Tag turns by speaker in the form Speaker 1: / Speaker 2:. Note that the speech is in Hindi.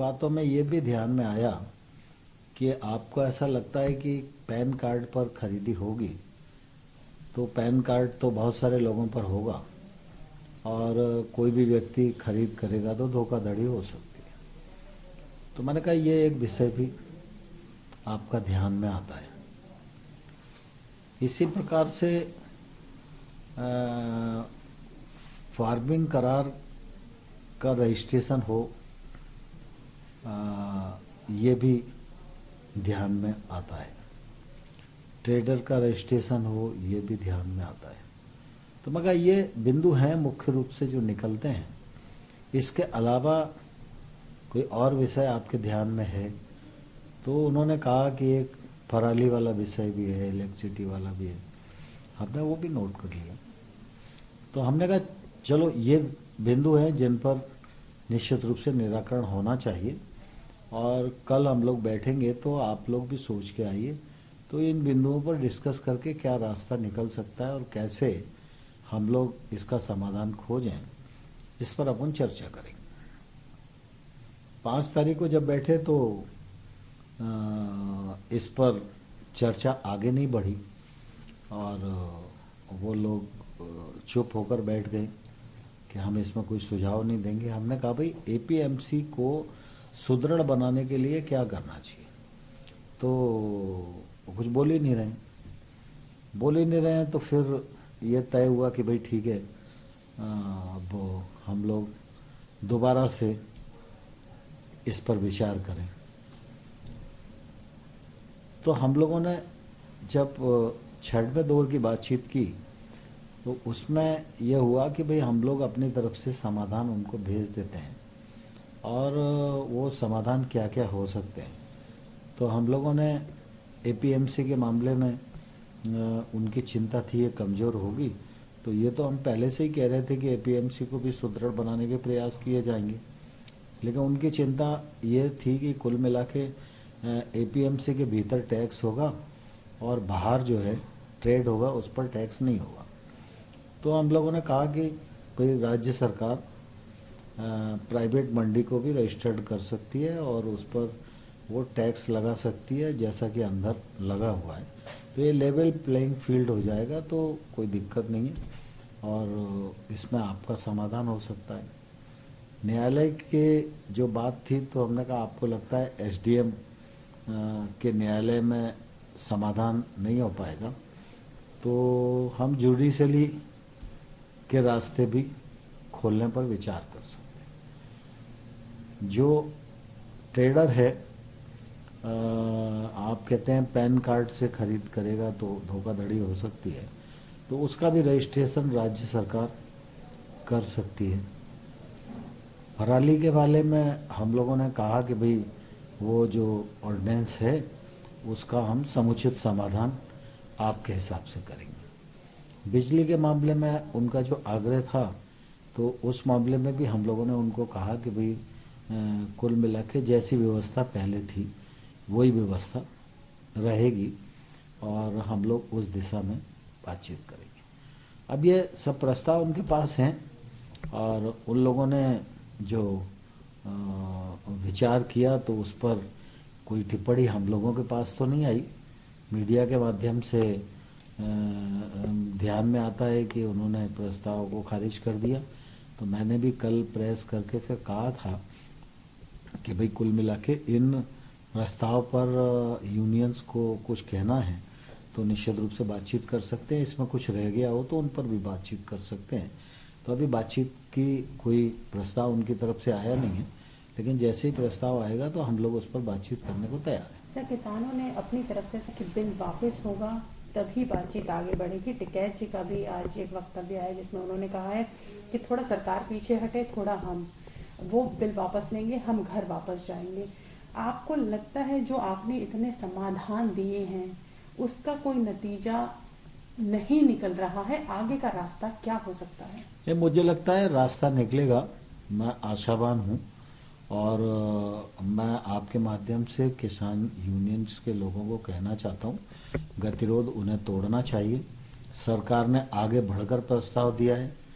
Speaker 1: बातों में ये भी ध्यान में आया कि आपको ऐसा लगता है कि पैन कार्ड पर खरीदी होगी तो पैन कार्ड तो बहुत सारे लोगों पर होगा और कोई भी व्यक्ति खरीद करेगा तो धोखाधड़ी हो सकती है। तो मैंने कहा ये एक विषय भी आपका ध्यान में आता है। इसी प्रकार से फार्मिंग करार का रजिस्ट्रेशन हो ये भी ध्यान में आता है। ट्रेडर का रजिस्ट्रेशन हो ये भी ध्यान में आता है। तो मगर ये बिंदु हैं मुख्य रूप से जो निकलते हैं। इसके अलावा कोई और विषय आपके ध्यान में है तो उन्होंने कहा कि एक पराली वाला विषय भी है, इलेक्ट्रिसिटी वाला भी है, हमने वो भी नोट कर लिया। तो हमने कहा चलो ये बिंदु हैं जिन पर निश्चित रूप से निराकरण होना चाहिए और कल हम लोग बैठेंगे तो आप लोग भी सोच के आइए तो इन बिंदुओं पर डिस्कस करके क्या रास्ता निकल सकता है और कैसे हम लोग इसका समाधान खोजें, इस पर अपन चर्चा करेंगे। 5 तारीख को जब बैठे तो इस पर चर्चा आगे नहीं बढ़ी और वो लोग चुप होकर बैठ गए कि हम इसमें कोई सुझाव नहीं देंगे। हमने कहा भाई एपीएमसी को सुदृढ़ बनाने के लिए क्या करना चाहिए, तो वो कुछ बोल ही नहीं रहे हैं। तो फिर ये तय हुआ कि भाई ठीक है, अब हम लोग दोबारा से इस पर विचार करें। तो हम लोगों ने जब 6वें दौर की बातचीत की तो उसमें यह हुआ कि भाई हम लोग अपनी तरफ से समाधान उनको भेज देते हैं और वो समाधान क्या क्या हो सकते हैं। तो हम लोगों ने एपीएमसी के मामले में उनकी चिंता थी ये कमज़ोर होगी, तो ये तो हम पहले से ही कह रहे थे कि एपीएमसी को भी सुदृढ़ बनाने के प्रयास किए जाएंगे। लेकिन उनकी चिंता ये थी कि कुल मिला के एपीएमसी के भीतर टैक्स होगा और बाहर जो है ट्रेड होगा उस पर टैक्स नहीं होगा। तो हम लोगों ने कहा कि कोई राज्य सरकार प्राइवेट मंडी को भी रजिस्टर्ड कर सकती है और उस पर वो टैक्स लगा सकती है जैसा कि अंदर लगा हुआ है। तो ये लेवल प्लेइंग फील्ड हो जाएगा, तो कोई दिक्कत नहीं है और इसमें आपका समाधान हो सकता है। न्यायालय के जो बात थी तो हमने कहा आपको लगता है एसडीएम के न्यायालय में समाधान नहीं हो पाएगा तो हम जुडिशली के रास्ते भी खोलने पर विचार कर सकते हैं। जो ट्रेडर है आप कहते हैं पैन कार्ड से खरीद करेगा तो धोखाधड़ी हो सकती है, तो उसका भी रजिस्ट्रेशन राज्य सरकार कर सकती है। पराली के बारे में हम लोगों ने कहा कि भाई वो जो ऑर्डिनेंस है उसका हम समुचित समाधान आपके हिसाब से करेंगे। बिजली के मामले में उनका जो आग्रह था तो उस मामले में भी हम लोगों ने उनको कहा कि भाई कुल मिला के जैसी व्यवस्था पहले थी वही व्यवस्था रहेगी और हम लोग उस दिशा में बातचीत करेंगे। अब ये सब प्रस्ताव उनके पास हैं और उन लोगों ने जो विचार किया तो उस पर कोई टिप्पणी हम लोगों के पास तो नहीं आई। मीडिया के माध्यम से ध्यान में आता है कि उन्होंने प्रस्ताव को खारिज कर दिया। तो मैंने भी कल प्रेस करके फिर कहा था कि भाई कुल मिला के इन प्रस्ताव पर यूनियंस को कुछ कहना है तो निश्चित रूप से बातचीत कर सकते हैं। इसमें कुछ रह गया हो तो उन पर भी बातचीत कर सकते हैं। तो अभी बातचीत की कोई प्रस्ताव उनकी तरफ से आया नहीं है, लेकिन जैसे ही प्रस्ताव आएगा तो हम लोग उस पर बातचीत करने को तैयार हैं।
Speaker 2: किसानों ने अपनी तरफ से कि बिल वापस होगा तभी बातचीत आगे बढ़ेगी। टिकैत जी का भी आज एक वक्तव्य आया जिसमें उन्होंने कहा है कि थोड़ा सरकार पीछे हटे, थोड़ा हम वो बिल वापस लेंगे, हम घर वापस जाएंगे। आपको लगता है जो आपने इतने समाधान दिए हैं उसका कोई नतीजा नहीं निकल रहा है? आगे का रास्ता क्या हो सकता है?
Speaker 1: ये मुझे लगता है रास्ता निकलेगा, मैं आशावान हूँ और मैं आपके माध्यम से किसान यूनियंस के लोगों को कहना चाहता हूँ गतिरोध उन्हें तोड़ना चाहिए। सरकार ने आगे बढ़कर प्रस्ताव दिया है,